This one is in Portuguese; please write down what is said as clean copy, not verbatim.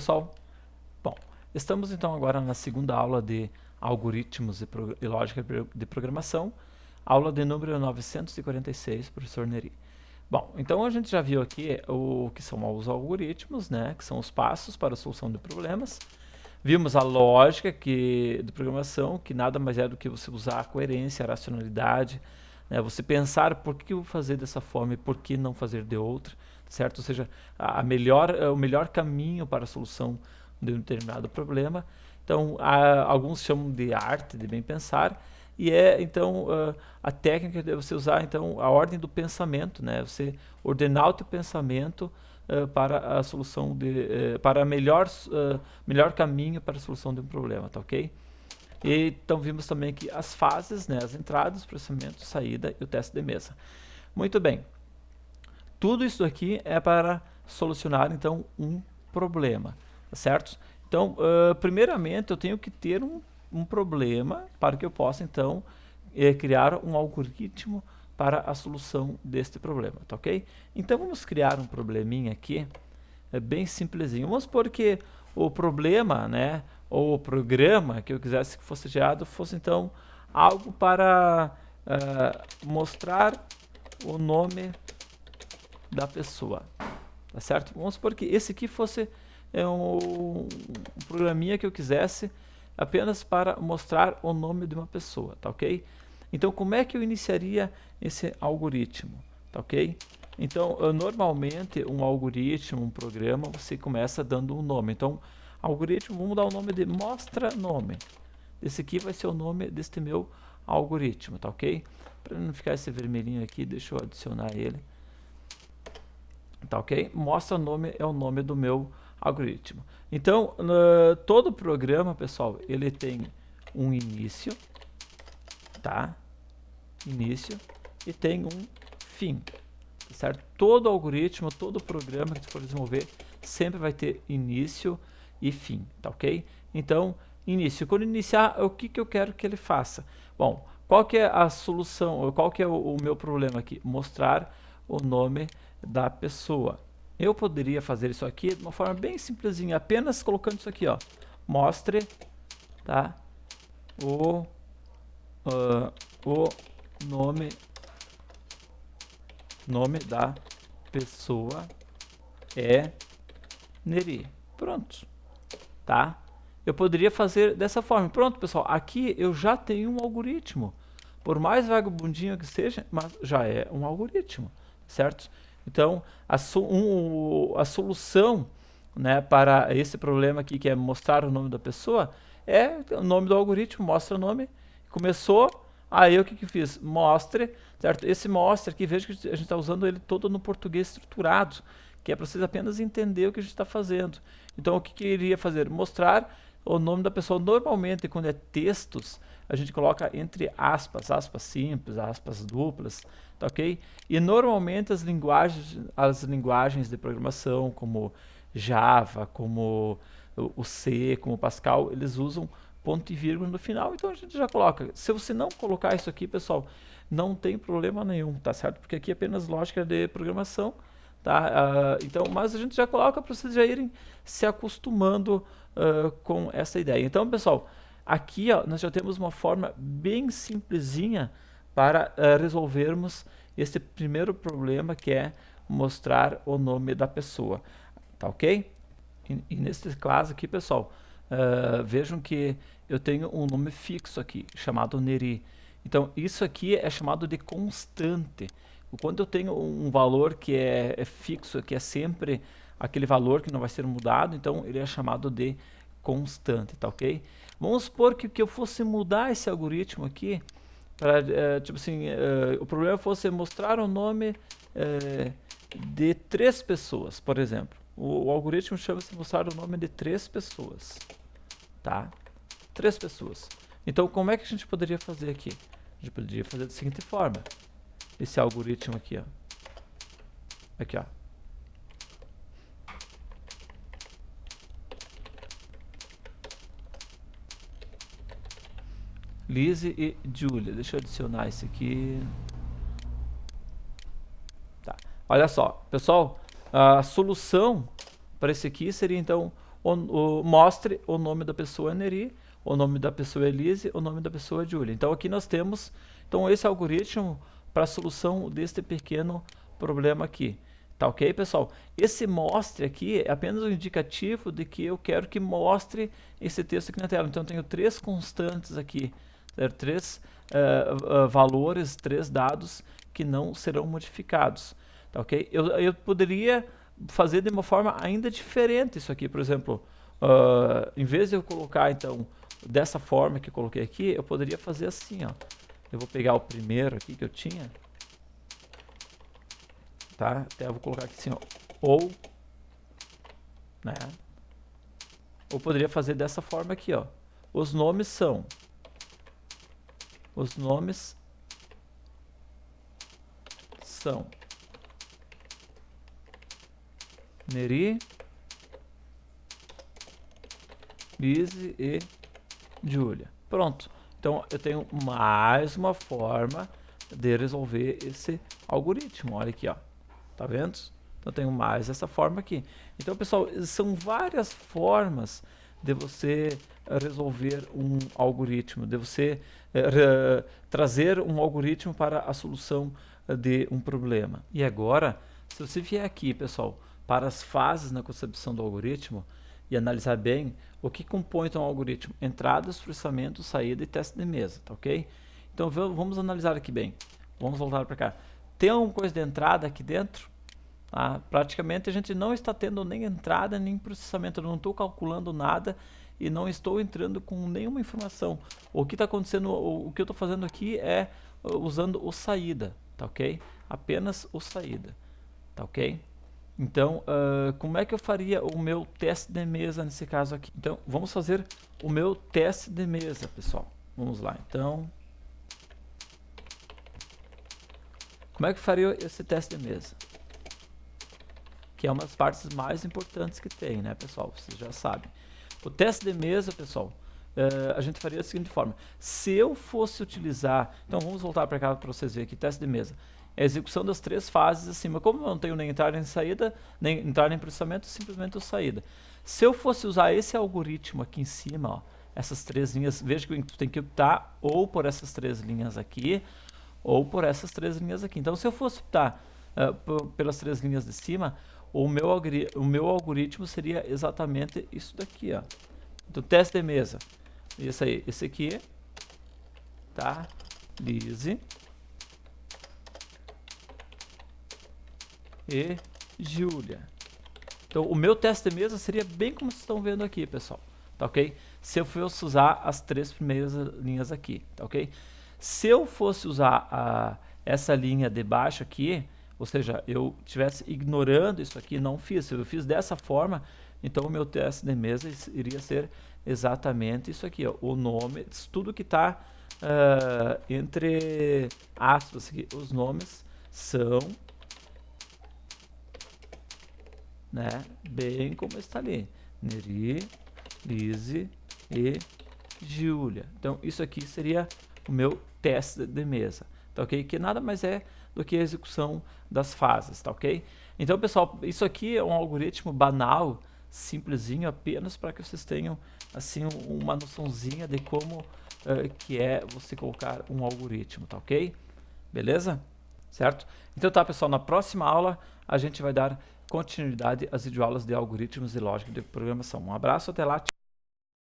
Pessoal, bom, estamos então agora na segunda aula de algoritmos e lógica de programação, aula de número 946, professor Neri. Bom, então a gente já viu aqui o que são os algoritmos, né, que são os passos para a solução de problemas. Vimos a lógica de programação, que nada mais é do que você usar a coerência, a racionalidade, né, você pensar por que eu vou fazer dessa forma e por que não fazer de outra, certo? Ou seja, o melhor caminho para a solução de um determinado problema. Então, alguns chamam de arte de bem pensar, e é então a técnica de você usar então a ordem do pensamento, né? Você ordenar o teu pensamento para a solução para melhor caminho para a solução de um problema, tá ok? E, então vimos também aqui as fases, né? As entradas, processamento, saída e o teste de mesa. Muito bem. Tudo isso aqui é para solucionar então um problema, tá certo? Então, primeiramente eu tenho que ter um problema para que eu possa então criar um algoritmo para a solução deste problema, tá ok? Então vamos criar um probleminha aqui, bem simplesinho. Vamos supor que o problema, né, ou o programa que eu quisesse que fosse gerado fosse então algo para mostrar o nome da pessoa, tá certo? Vamos supor que esse aqui fosse um programinha que eu quisesse apenas para mostrar o nome de uma pessoa, tá ok? Então, como é que eu iniciaria esse algoritmo, tá ok? Então, normalmente, um algoritmo, um programa, você começa dando um nome. Então, algoritmo, vamos dar o nome de mostra nome. Esse aqui vai ser o nome deste meu algoritmo, tá ok? Para não ficar esse vermelhinho aqui, deixa eu adicionar ele. Tá ok? Mostra nome é o nome do meu algoritmo. Então, todo programa, pessoal, ele tem um início, tá? Início e tem um fim, tá certo? Todo algoritmo, todo programa que você for desenvolver sempre vai ter início e fim, tá ok? Então, início. Quando iniciar, o que que eu quero que ele faça? Bom, qual que é a solução, qual que é o meu problema aqui? Mostrar o nome da pessoa. Eu poderia fazer isso aqui de uma forma bem simplesinha, apenas colocando isso aqui, ó. Mostre, tá? O, o nome da pessoa é Neri. Pronto, tá? Eu poderia fazer dessa forma. Pronto, pessoal, aqui eu já tenho um algoritmo. Por mais vagabundinho que seja, mas já é um algoritmo, certo? Então, a solução, né, para esse problema aqui, que é mostrar o nome da pessoa, é o nome do algoritmo, mostra o nome. Começou, aí o que que fiz? Mostre, certo? Esse mostre aqui, veja que a gente está usando ele todo no português estruturado, que é para vocês apenas entender o que a gente está fazendo. Então, o que que iria fazer? Mostrar o nome da pessoa. Normalmente, quando é textos, a gente coloca entre aspas, aspas simples, aspas duplas, tá ok? E normalmente as linguagens de programação, como Java, como o C, como o Pascal, eles usam ponto e vírgula no final, então a gente já coloca. Se você não colocar isso aqui, pessoal, não tem problema nenhum, tá certo? Porque aqui é apenas lógica de programação, tá? Então, mas a gente já coloca para vocês já irem se acostumando com essa ideia. Então, pessoal, aqui ó, nós já temos uma forma bem simplesinha para resolvermos esse primeiro problema, que é mostrar o nome da pessoa, tá ok? E nesse caso aqui, pessoal, vejam que eu tenho um nome fixo aqui, chamado Neri. Então, isso aqui é chamado de constante. Quando eu tenho um valor que é fixo, que é sempre aquele valor que não vai ser mudado, então ele é chamado de constante, tá ok? Vamos supor que eu fosse mudar esse algoritmo aqui, para, tipo assim, o problema fosse mostrar o nome de 3 pessoas, por exemplo. O algoritmo chama-se mostrar o nome de 3 pessoas, tá? 3 pessoas. Então, como é que a gente poderia fazer aqui? A gente poderia fazer da seguinte forma. Esse algoritmo aqui, ó. Aqui, ó. Lizzie e Julia. Deixa eu adicionar esse aqui. Tá. Olha só, pessoal, a solução para esse aqui seria então mostre o nome da pessoa Neri, o nome da pessoa Elise, o nome da pessoa Julia. Então aqui nós temos esse algoritmo para a solução deste pequeno problema aqui. Tá ok, pessoal? Esse mostre aqui é apenas um indicativo de que eu quero que mostre esse texto aqui na tela. Então eu tenho 3 constantes aqui, certo? 3 valores, 3 dados que não serão modificados. Tá ok? Eu poderia fazer de uma forma ainda diferente isso aqui. Por exemplo, em vez de eu colocar então dessa forma que eu coloquei aqui, eu poderia fazer assim, ó. Eu vou pegar o primeiro aqui que eu tinha, tá? Até eu vou colocar aqui assim, ó, ou, né? Ou poderia fazer dessa forma aqui, ó. Os nomes são Neri, Lise e Julia. Pronto. Então eu tenho mais uma forma de resolver esse algoritmo. Olha aqui, ó. Tá vendo? Então eu tenho mais essa forma aqui. Então, pessoal, são várias formas de você resolver um algoritmo, de você trazer um algoritmo para a solução de um problema. E agora, se você vier aqui, pessoal, para as fases na concepção do algoritmo e analisar bem o que compõe então, um algoritmo: entradas, processamento, saída e teste de mesa, tá ok? Então vamos analisar aqui bem. Vamos voltar para cá. Tem alguma coisa de entrada aqui dentro? Praticamente a gente não está tendo nem entrada nem processamento. Eu não estou calculando nada e não estou entrando com nenhuma informação. O que está acontecendo, o que eu estou fazendo aqui é usando o saída, tá ok? Apenas o saída, tá ok? Então, como é que eu faria o meu teste de mesa nesse caso aqui? Então, vamos fazer o meu teste de mesa, pessoal. Vamos lá, então. Como é que eu faria esse teste de mesa? Que é uma das partes mais importantes que tem, né, pessoal? Vocês já sabem. O teste de mesa, pessoal, a gente faria da seguinte forma. Se eu fosse utilizar... Então, vamos voltar para cá para vocês verem aqui. Teste de mesa. É a execução das 3 fases acima. Como eu não tenho nem entrada nem saída, nem entrada nem processamento, simplesmente o saída. Se eu fosse usar esse algoritmo aqui em cima, ó, essas 3 linhas, veja que tu tem que optar ou por essas 3 linhas aqui, ou por essas 3 linhas aqui. Então, se eu fosse optar pelas 3 linhas de cima, o meu algoritmo seria exatamente isso daqui, ó. Do teste de mesa. Isso aí, esse aqui, tá? Lise e Julia. Então, o meu teste de mesa seria bem como vocês estão vendo aqui, pessoal. Tá ok? Se eu fosse usar as 3 primeiras linhas aqui, tá ok? Se eu fosse usar essa linha de baixo aqui, ou seja, eu estivesse ignorando isso aqui, não fiz. Se eu fiz dessa forma, então o meu teste de mesa iria ser exatamente isso aqui, ó, o nome, tudo que está entre aspas aqui, os nomes são, né, bem como está ali, Neri, Lise e Julia. Então isso aqui seria o meu teste de mesa, tá ok? Que nada mais é do que a execução das fases, tá ok? Então, pessoal, isso aqui é um algoritmo banal, simplesinho, apenas para que vocês tenham assim uma noçãozinha de como que é você colocar um algoritmo, tá ok? Beleza? Certo? Então tá, pessoal, na próxima aula a gente vai dar continuidade às videoaulas de algoritmos e lógica de programação. Um abraço, até lá.